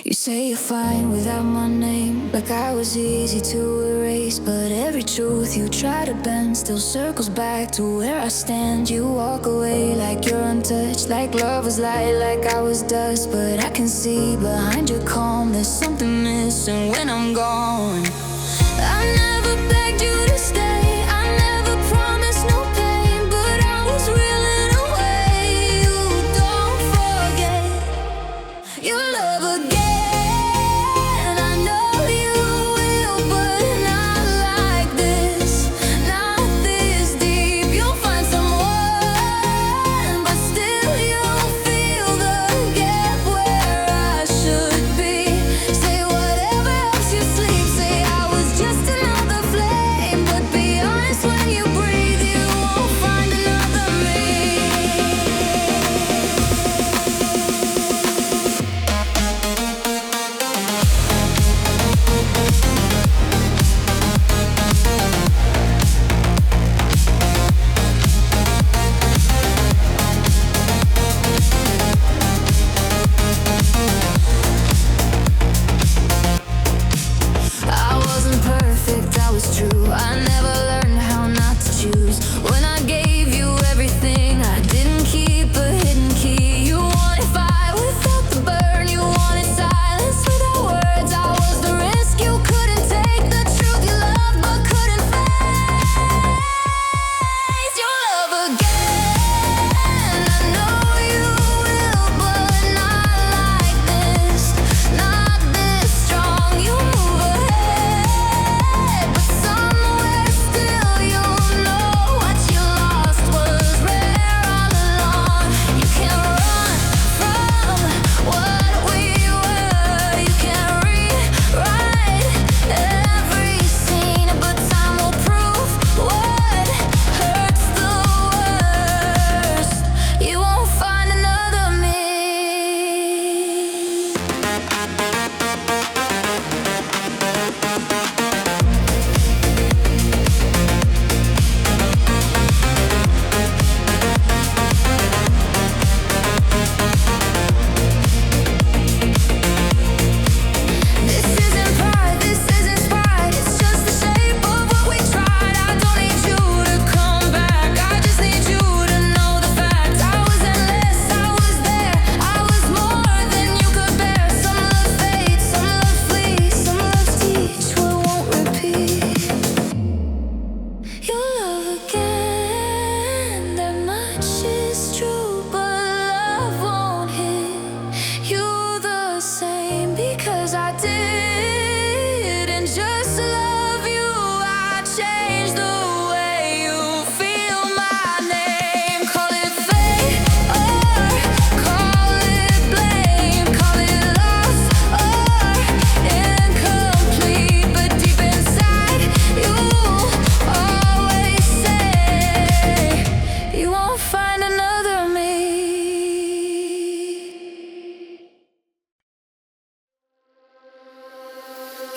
You say you're fine without my name, like I was easy to erase. But every truth you try to bend still circles back to where I stand. You walk away like you're untouched, like love was light, like I was dust. But I can see behind your calm there's something missing when I'm gone. I never begged you to stay, I never promised no pain, but I was real in a way you don't forget. Your love again.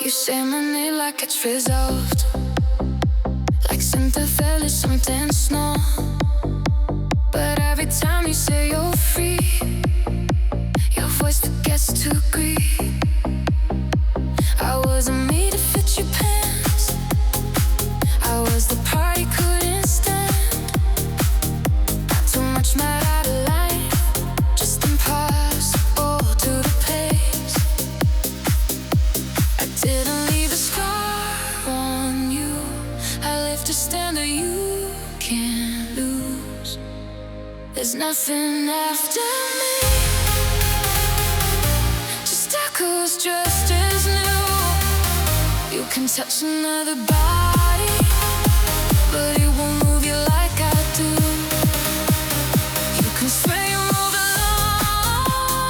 You say my name like it's resolved, like something fell or something small. But every time you say you're free, your voice forgets to agree. I wasn't made to fit your pants, I was the part you couldn't stand. Too much mad out of life, just impossible to replace. I didn't leave a scar on you, I left a standard you can't lose. There's nothing after me, just echoes just as new. You can touch another body, but it won't move you like I do. You can swear you move along,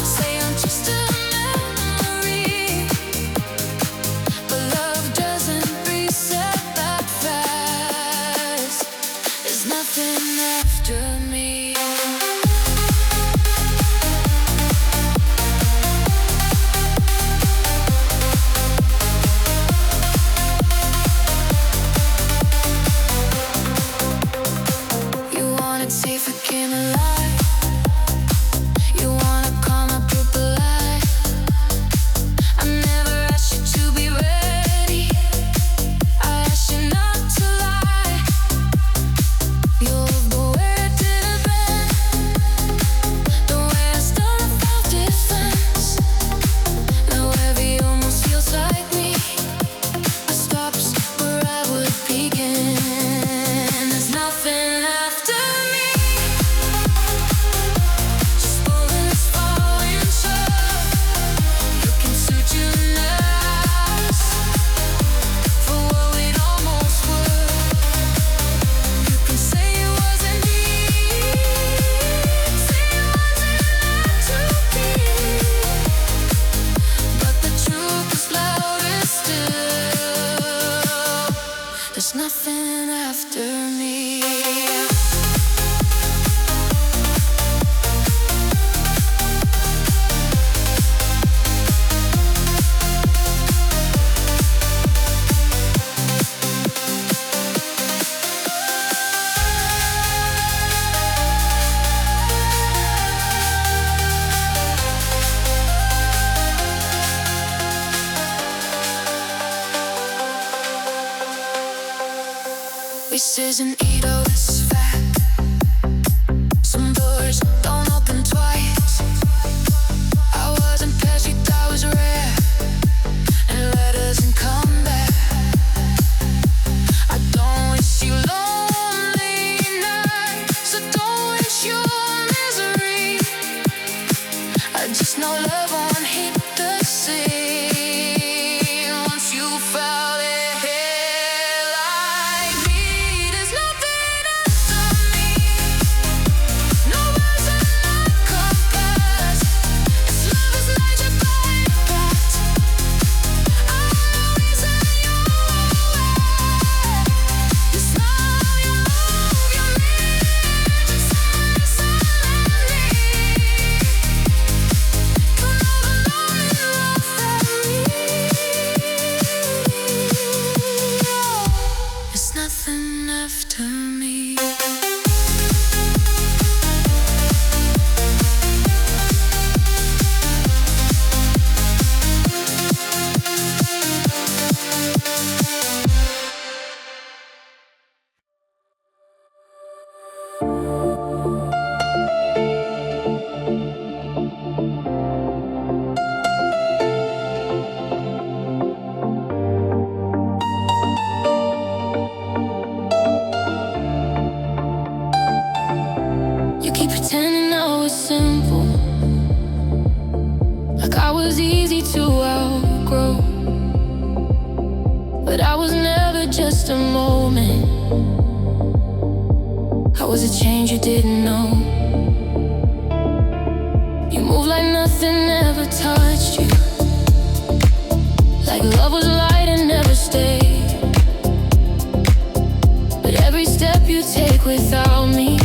say I'm just a memory, but love doesn't reset that fast. There's nothing after me. nothing after me. Voices and egos fact. Some doors don't open twice. I wasn't perfect, I was rare, and letters and come back. I don't wish you lonely nights, I don't wish you misery. I just know love won't hit the same once you felt it. Nothing after me. You keep pretending I was simple, like I was easy to outgrow. But I was never just a moment, I was a change you didn't know. You move like nothing ever touched you, like love was light and never stayed. But every step you take without me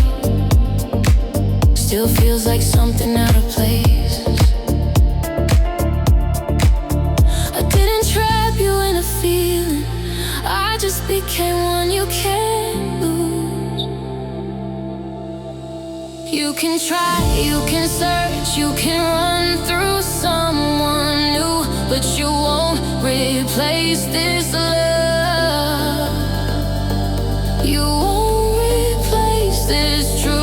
still feels like something out of place. I didn't trap you in a feeling, I just became one you can't lose. You can try, you can search, you can run through someone new, but you won't replace this love. You won't replace this truth.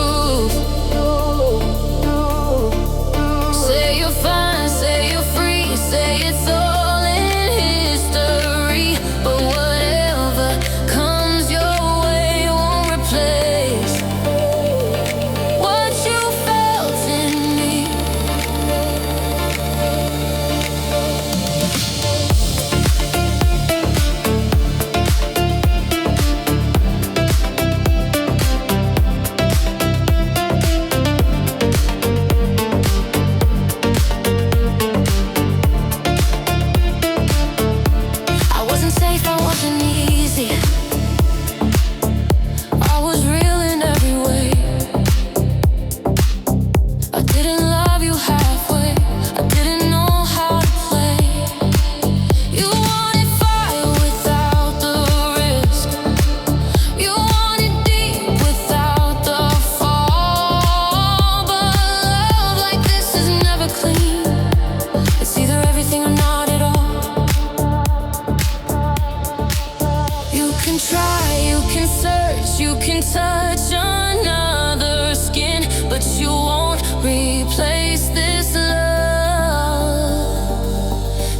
Touch another skin, but you won't replace this love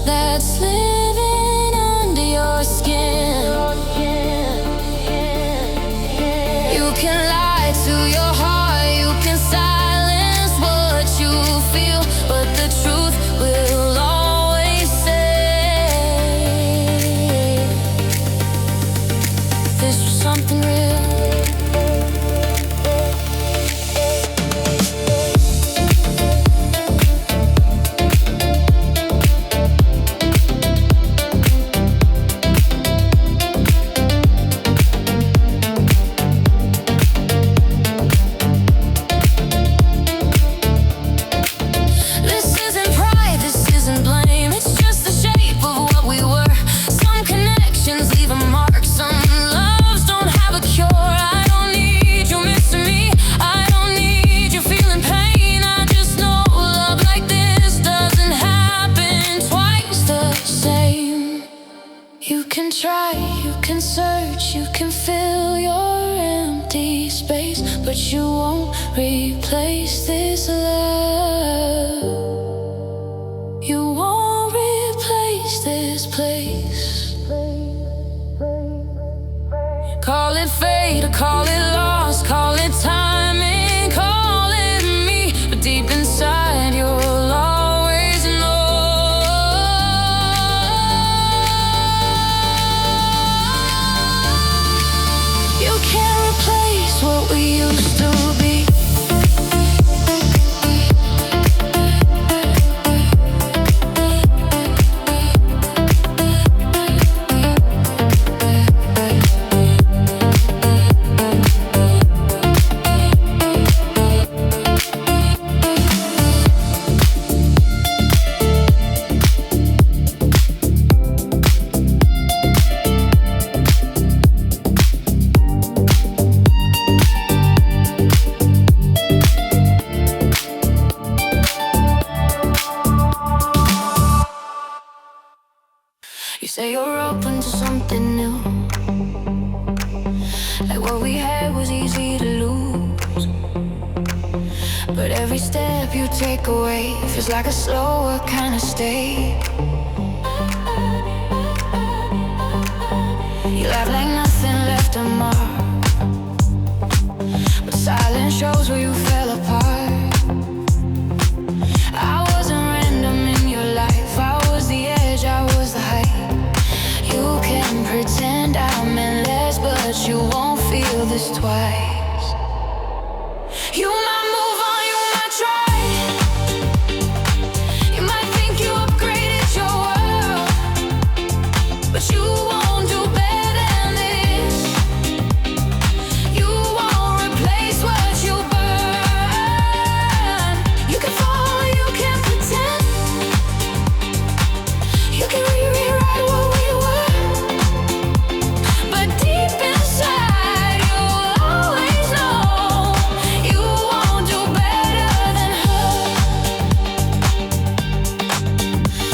that's living under your skin. You can lie to your heart, you can silence what you feel, but the truth will always say this was something real. can search, you can fill your empty space, but you won't replace this love. You won't replace this place. Call it fate or call it loss, call it timing, call it me, but deep inside you'll always know. You can't replace what we used to be. You say you're open to something new, like what we had was easy to lose, but every step you take away feels like a slower kind of stay. You laugh like nothing left a mark, but silence shows where you fell apart. I wasn't random in your life, I was the edge, I was the height. You can pretend I'm endless, but you won't feel this twice. You might move on, you might try, you might think you upgraded your world, but you won't do better than this. You won't replace what you burn. You can fall, you can pretend, you can rewrite what we were, but deep inside you'll always know you won't do better than her.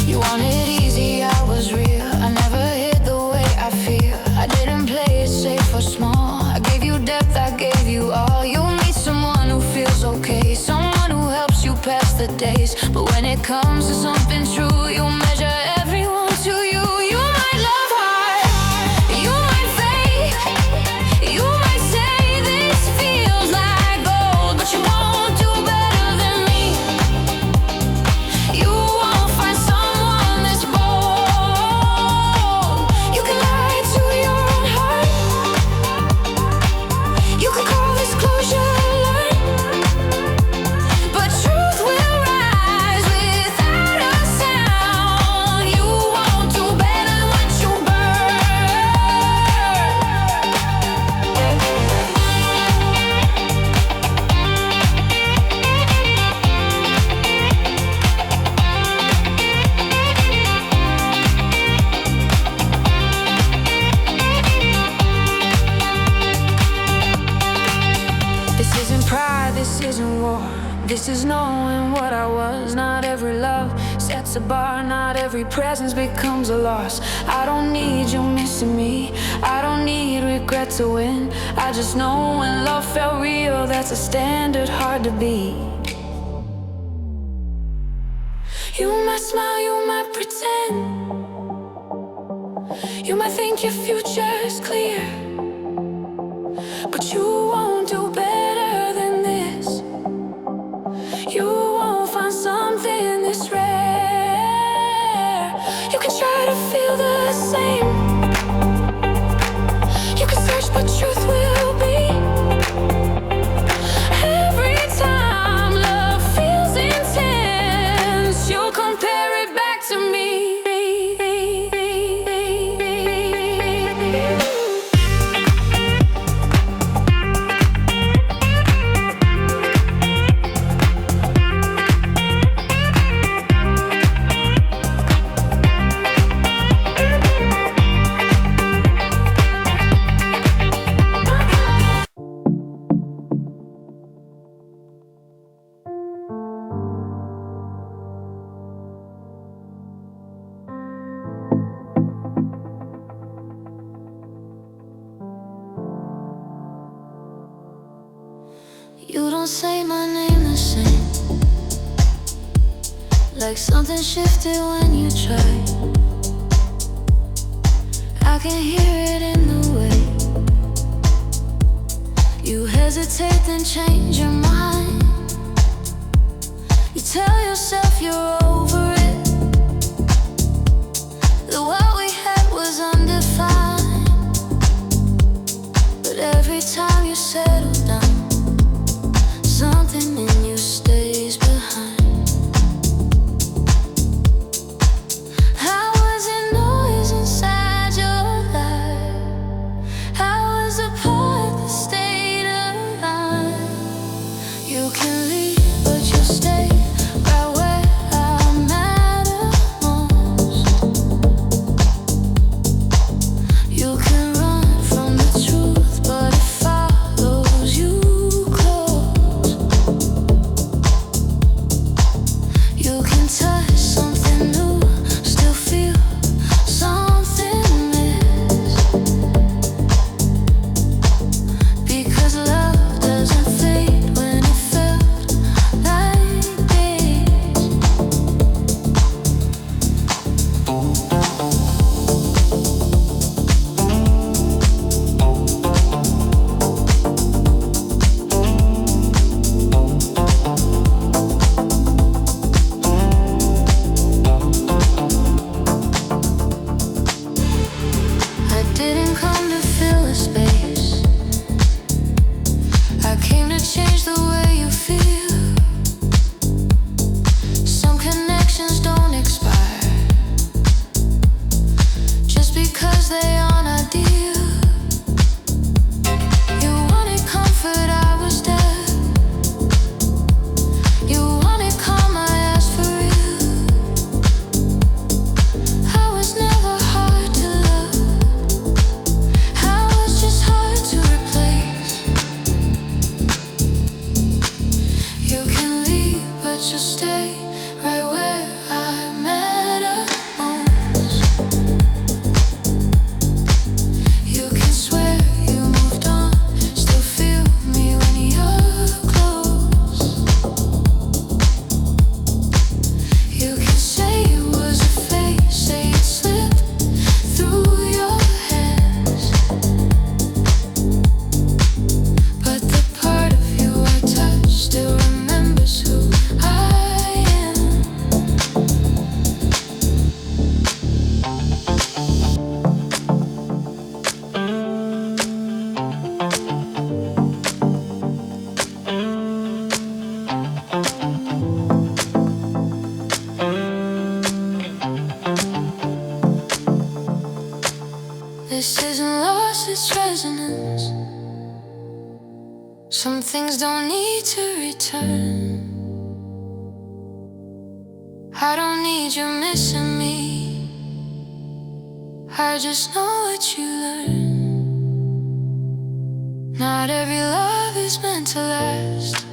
You wanted easy, I was real, I never hid the way I feel. I didn't play it safe or small, I gave you depth, I gave you all. You'll meet someone who feels okay, someone who helps you pass the days, but when it comes to something true, you'll measure everyone to you. You might love hard, you might fake, you might say this feels like gold, but you won't do better than me. You won't find someone that's bold. You can lie to your own heart, you can call this closure learned, but truth will rise without a sound. You won't do better than what you burn. This isn't pride, this isn't war. This is knowing what I was. Not every love sets a bar, not every presence becomes a loss. I don't need you missing me, I don't need regret to win. I just know when love felt real, that's a standard hard to beat. You might smile, you might pretend, you might think your future's clear, but you won't do better than this. You won't find something this rare. You can try to feel the same, you can search but truth will be. Every time love feels intense, you'll compare it back to me. like something shifted when you tried. I can hear it in the way you hesitate, then change your mind. You tell yourself you're over it, that what we had was undefined. But every time you settle down, something in you stays behind. How was it noise inside your life? How was the part that stayed alive? You can leave, but you'll stay right where I matter most. You can run from the truth, but it follows you close. You can touch something new, still feel something miss. Because love doesn't fade when it felt like this. I didn't come to fill a space. I came to change the way you feel. Some connections don't expire just because they aren't ideal. You wanted comfort, I was there. You wanted calm, I asked for real. I was never hard to love, I was just hard to replace. You can leave, but you'll stay right where I matter most. You can swear you moved on, still feel me when you're close. You can say it was a phase, say it slipped through your hands. But the part of you I touched still remembers who I am. This isn't loss, it's resonance. Some things don't need to return. I don't need you missing me, I just know what you learn. Not every love is meant to last.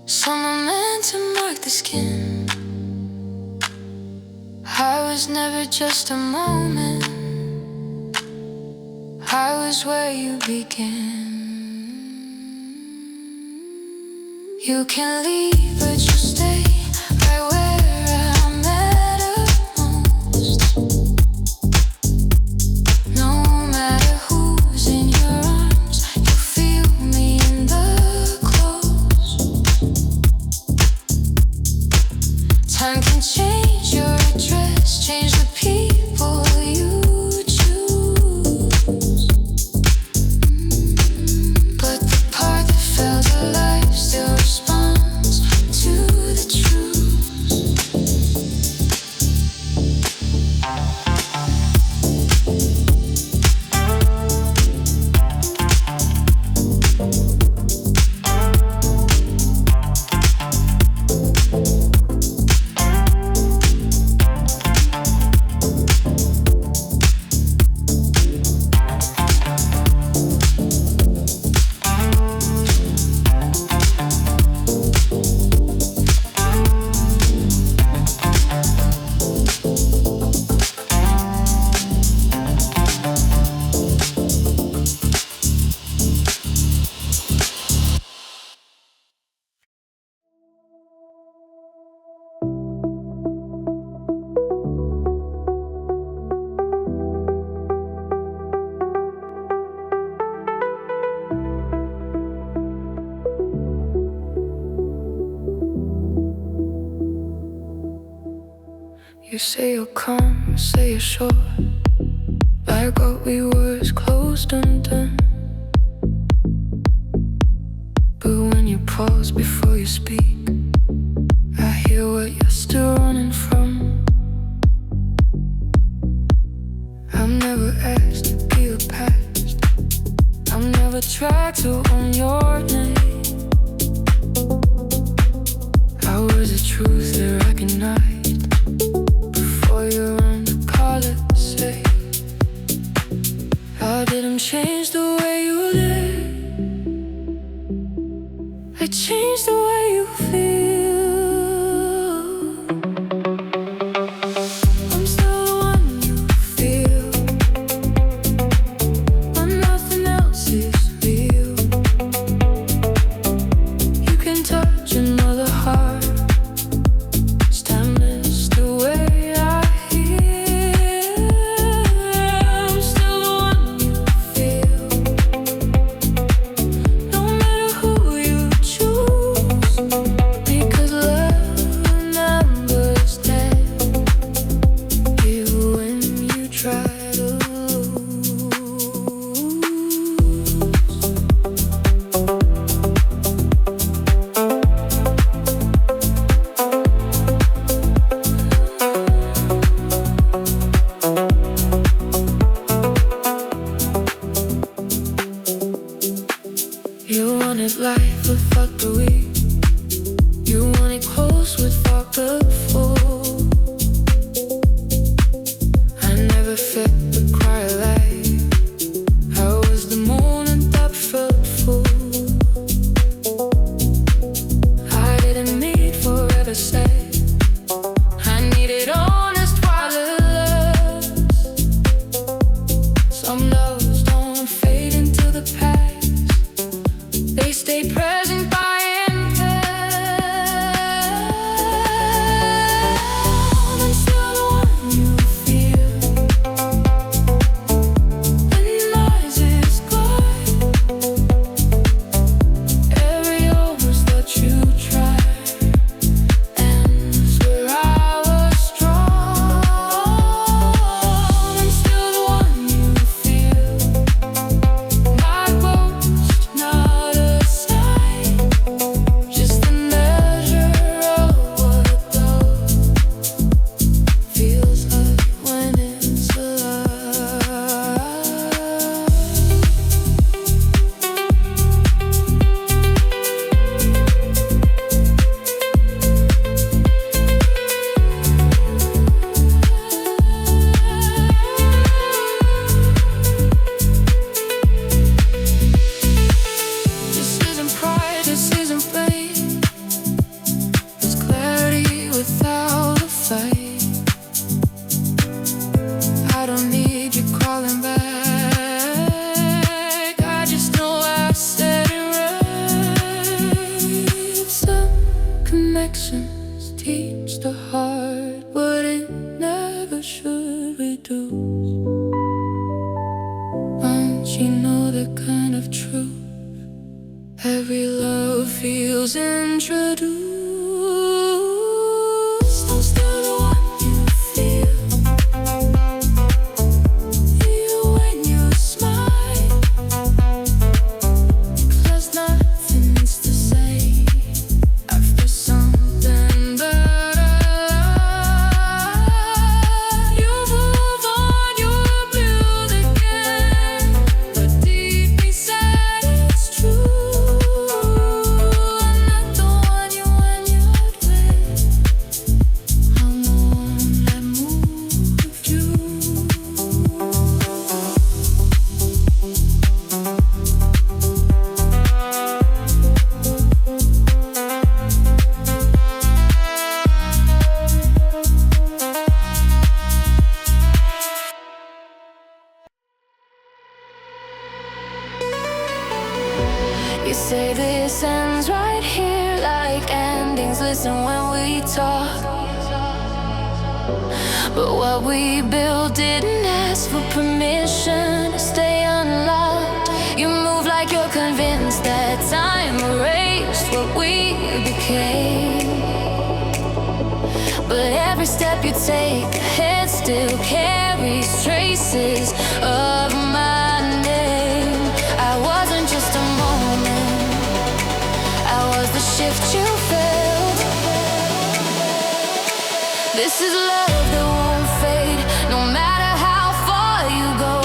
Some are meant to mark the skin. I was never just a moment, I was where you began. You can leave, but you'll stay right where I matter most. No matter who's in your arms, you feel me in the close. Time can change your address, change the people you choose. But the part that felt alive still responds to the truth. You say you're calm, say you're sure, like what we were is closed and done. But when you pause before you speak, I hear what you're still running from. I've never asked to be your past, I've never tried to own your name. How was the truth that recognized before you run to call it safe? How did them change the way you live? I changed the way you feel. I'm still the one you feel when nothing else is real. You can touch another heart, it's timeless the way I hear. I'm still the one you feel, no matter who you choose, because love numbers dead even when you try to lose. You wanted life without the weak, you wanted close without the full. I never fit the cry alive, I was the moment that felt full. I didn't need forever safe, I needed honest while it lasts. Some loves don't fade into the past, they stay present by impact. I'm still the one you feel when noise is gone. Every almost that you tried ends where I was strong. I'm still the one you feel, not ghost, not a sign, just the measure of what love feels like when it's alive. This isn't pride, this isn't blame, it's clarity without a fight. I don't need you calling back, I just know I said it right. Some connections teach the heart what it never should reduce. Once you know the kind of truth, every love feels introduced. I'm still the one you feel, even when you smile, 'cause nothing's the same after something better. You move on, you build again, but deep inside it's true. I'm not the one you when you're with, I'm the one that moved you. You say this ends right here, like endings listen when we talk. But what we built didn't ask for permission to stay unlocked. You move like you're convinced that time erased what we became. But Every step you take, head still carries traces of my name. I wasn't just a moment, I was the shift you felt. This is love that won't fade, no matter how far you go.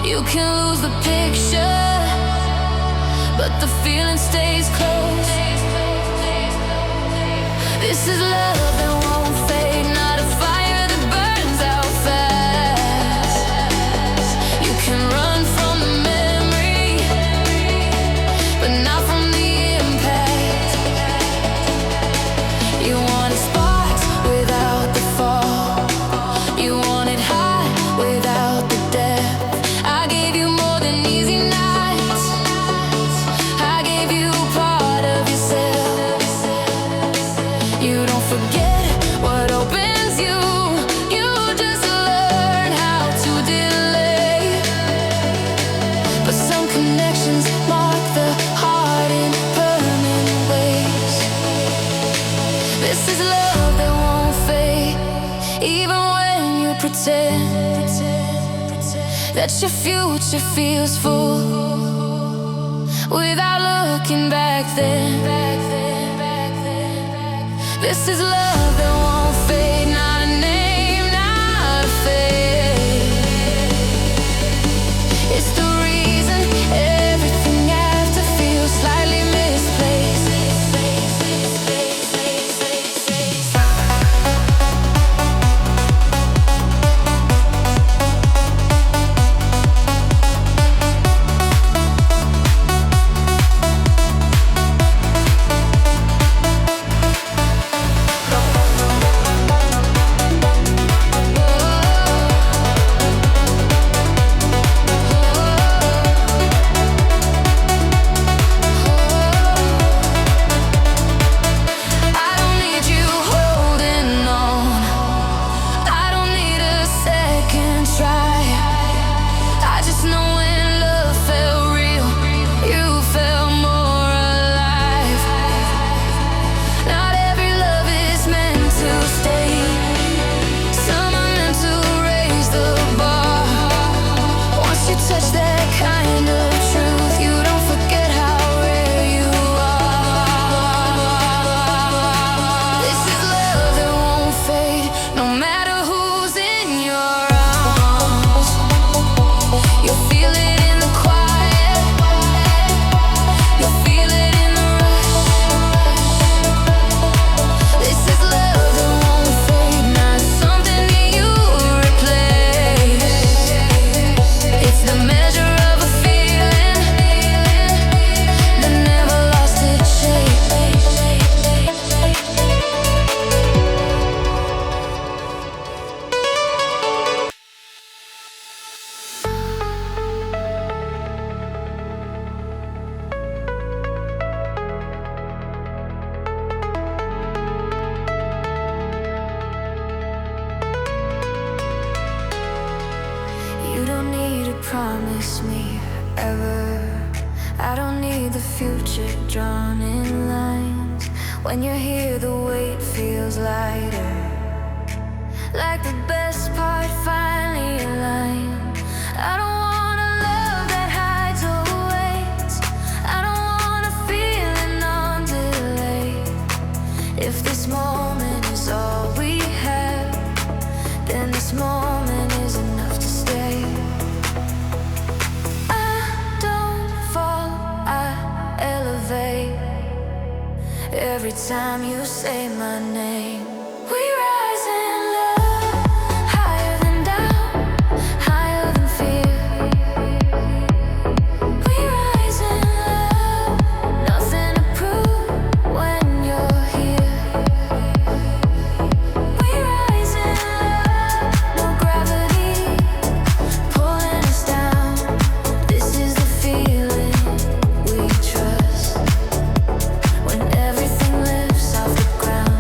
You can lose the picture, but the feeling stays close. This is love that won't fade, not a fire that burns out fast. You can run from the memory, but not from the impact. You wanted sparks without the fall. You wanted high without the depth. I gave you more than easy nights. I gave you part of yourself. You don't forget what opens you. You just learn how to delay. But some connections mark the heart in permanent ways. This is love that won't fade, even when you pretend that your future feels full, without looking back then. This is love that won't fade, not a name, not a fate. It's the reason everything after feels slightly misplaced. I don't need you holding on, I don't need a second try. I just know when love felt real, you felt more alive. Not every love is meant to stay, some are meant to raise the bar. Once you touch that kind of truth, you don't forget how rare you are. This is love that won't fade, no matter who's in your arms. You'll feel it in the quiet, you'll feel it in the rush. This is love that won't fade, not something that you replace. It's the measure of a feeling that never lost its shape. You don't need to promise me ever. I don't need the future drawn in lines. When you're here, the weight feels lighter, like the best part finally aligned. I don't want a love that hides or waits. I don't want a feeling on delay. If this moment is all we have, then this moment is enough to stay. I don't fall, I elevate. Every time you say my name, we rise in love, higher than doubt, higher than fear. We rise in love, nothing to prove when you're here. We rise in love, no gravity pulling us down. This is the feeling we trust, when everything lifts off the ground.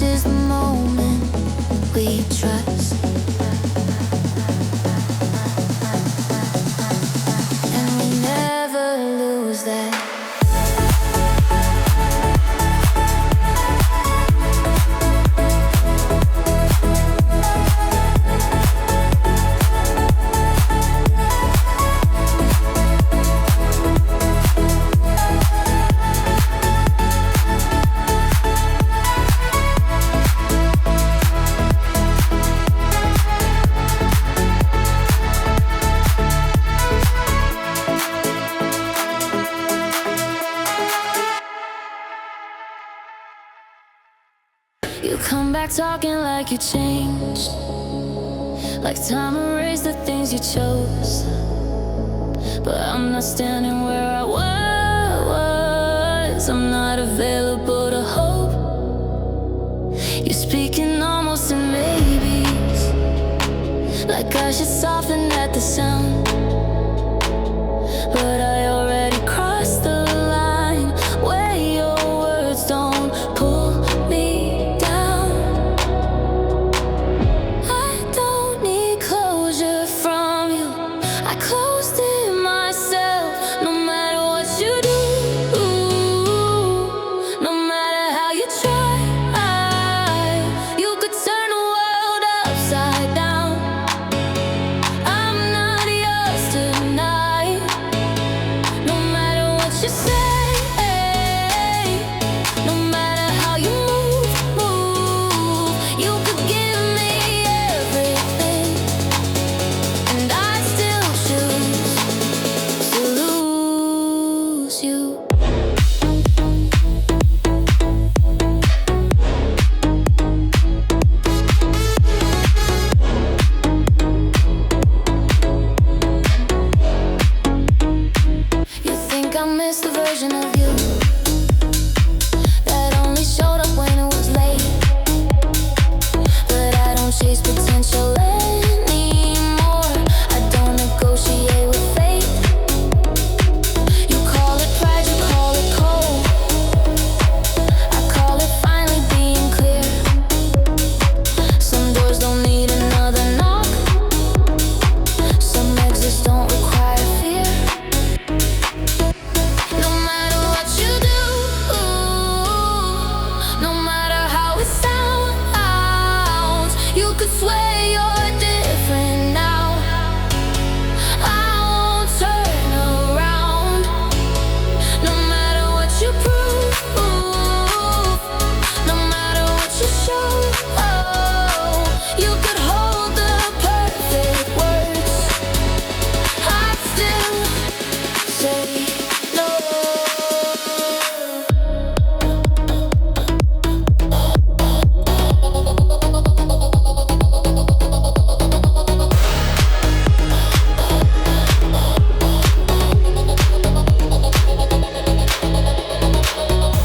This is the moment we trust, and we never lose that. You come back talking like you changed, like time erased the things you chose. But I'm not standing where I was. I'm not available to hope. You're speaking almost in maybes, like I should soften at the sound. But I already crossed the line where your words don't pull me down. I don't need closure from you. I closed it myself. No matter what you do, no matter how you try, you could turn the world upside down. I'm not yours tonight. No matter what you say, no matter how you move, you could give me everything, and I'd still choose to lose you. You think I missed the version of you that only showed up when it was late? But I don't chase potential anymore. I don't negotiate with fate. You call it pride, you call it cold. I call it finally being clear. Some doors don't need another knock. Some exits don't require fear. No matter what you do, no matter how it sounds, you could swear you're different now. I won't turn around. No matter what you prove, no matter what you show, you could hold the perfect words. I'd still say no.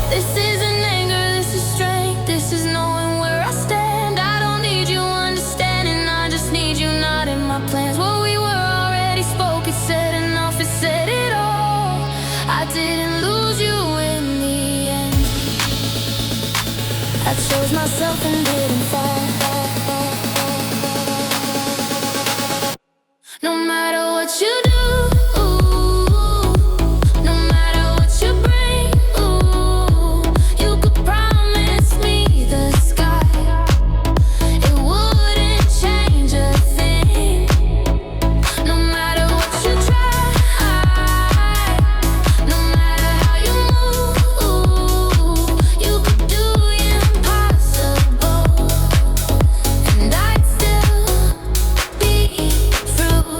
This isn't anger, this is strength. This is knowing where I stand. I don't need you understanding, I just need you not in my plans. What we were already spoke, it said enough, it said it all. I didn't lose you in the end. I chose myself and didn't fall. No matter what you do, no matter what you bring, you could promise me the sky. It wouldn't change a thing. No matter what you try, no matter how you move, you could do the impossible, and I'd still be through.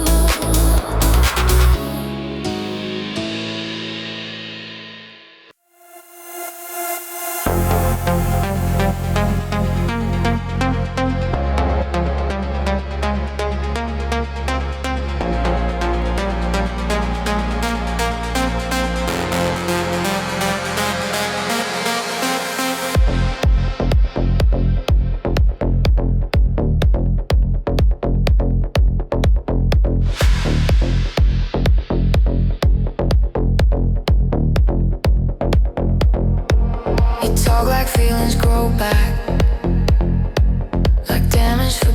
You talk like feelings grow back.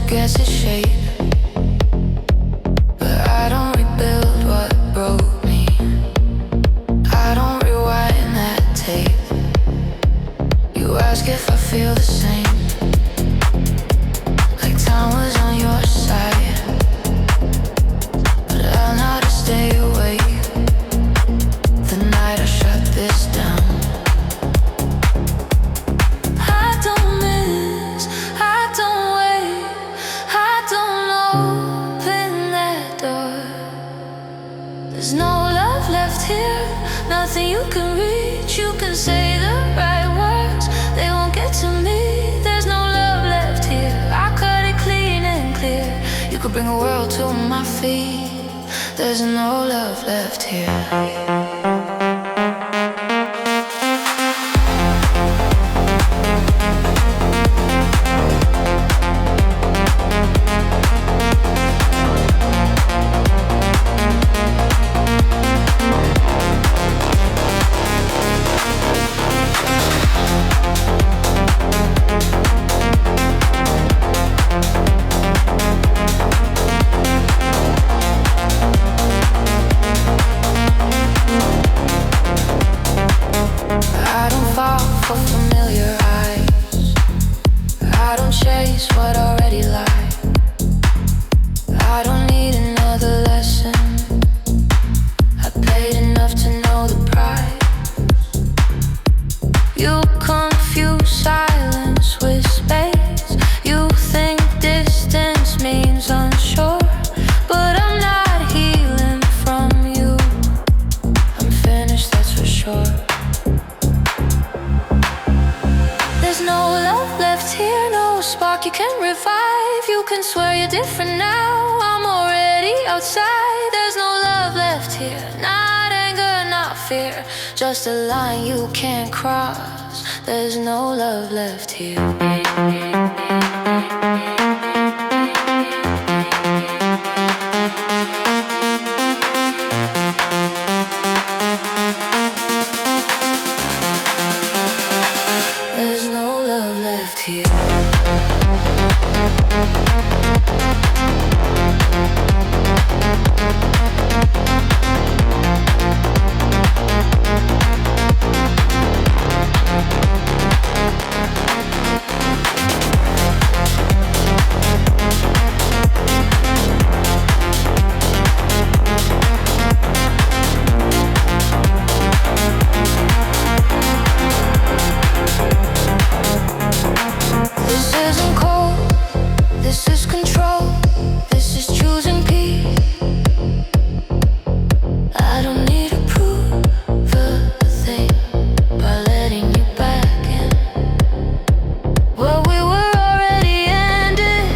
gets its shape, but I don't rebuild what broke me. I don't rewind that tape. You ask if I feel the same, like time was on your side, but I'll know to stay awake the night I shut this down. I don't miss, I don't wait, I don't open that door. There's no love left here, nothing you can reach. You can say the right words, they won't get to me. There's no love left here, I cut it clean and clear. You could bring a world to my feet. There's no love left here. What already lied. I don't need another lesson. I paid enough to know the price. You confuse silence with space. You think distance means unsure, but I'm not healing from you. I'm finished, that's for sure. There's no love left here, no spark you can revive. You can swear you're different now, I'm already outside. There's no love left here, not anger, not fear, just a line you can't cross. There's no love left here. There's no love left here. This isn't cold, this is control, this is choosing peace. I don't need to prove a thing by letting you back in. Well, we were already ended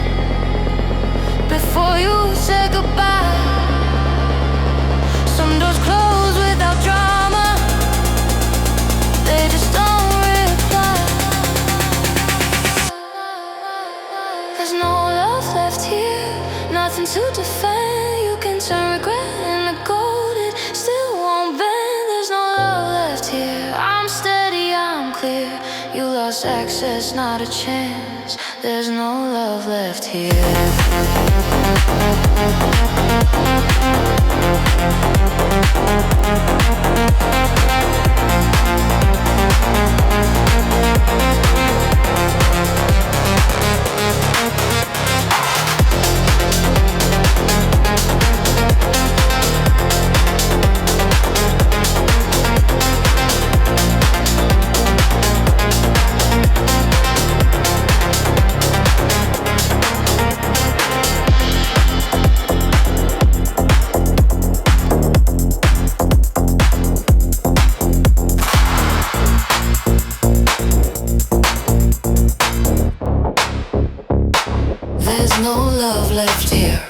before you said goodbye. Some doors close without drama, they just don't reply. There's no love left here, nothing to defend. You can turn regret into gold, it still won't bend. There's no love left here, I'm steady, I'm clear. You lost access, not a chance. There's no love left here. There's no love left here.